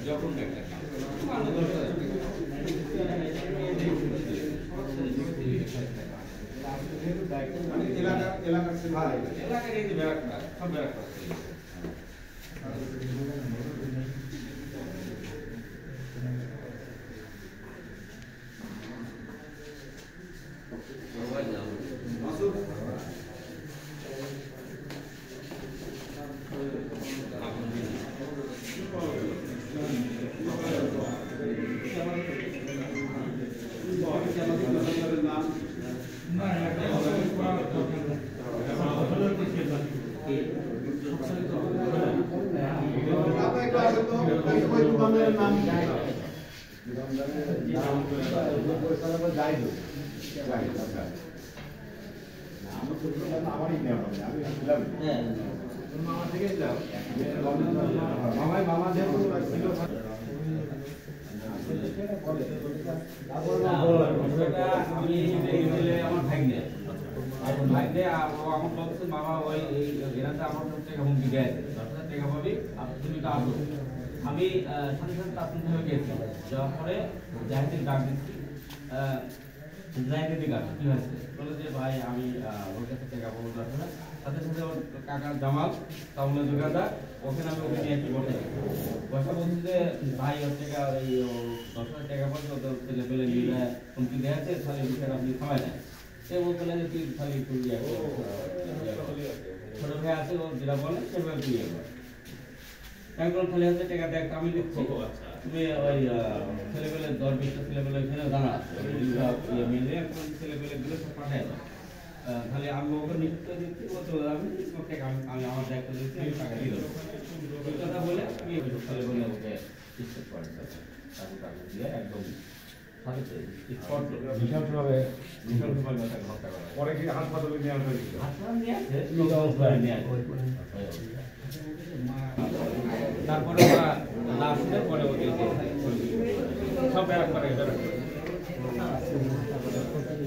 যখন এলাকার এই যে ব্যারাকটা সব ব্যারাকটা আমি সাথে তাৎক্ষণিক হয়ে গেছি যাওয়ার পরে জাহিদের ডাক দিচ্ছি জাহিদের ডাক কি হয়েছে বলে যে ভাই আমি ওর কাছে টাকা পাবো না সাথে সাথে ওর কাকা জামাল তাহলে দোকানদার ওখানে আমি ওকে নিয়ে একটু বসে বসা বলছি যে ভাই ওর টাকা এই 10,000 টাকা পাবো ওদের ছেলে পেলে নিয়ে হুমকি দেওয়াছে তাহলে বিষয়টা আপনি থামায় দেন সে বলছিলেন যে তুই খালি একটু ছোট ভাই আছে ও যেটা বলে সেভাবে তুই এখন খালি হাতে টাকা দেখ আমি লিখছি তুমি ওই ছেলেবেলে 10-20টা ছেলেবেলে এখানে দাঁড়া মিলে এখন ছেলেবেলেগুলো সব পাঠায় দাও খালি আমি ওকে নিশ্চয় দিচ্ছি ও তো আমি টাকা আমি আমার দায়িত্ব দিচ্ছি আমি টাকা দিয়ে দেবো এই কথা বলে আমি ছেলেবেলে ওকে স্টেপ করে তাকে টাকা দিয়ে একদম পরে কি হাসপাতালে নিয়ে আসবে হাসপাতালে নিয়ে আসে তারপরে লাস্টে পরে ওকে সব ব্যারাক করে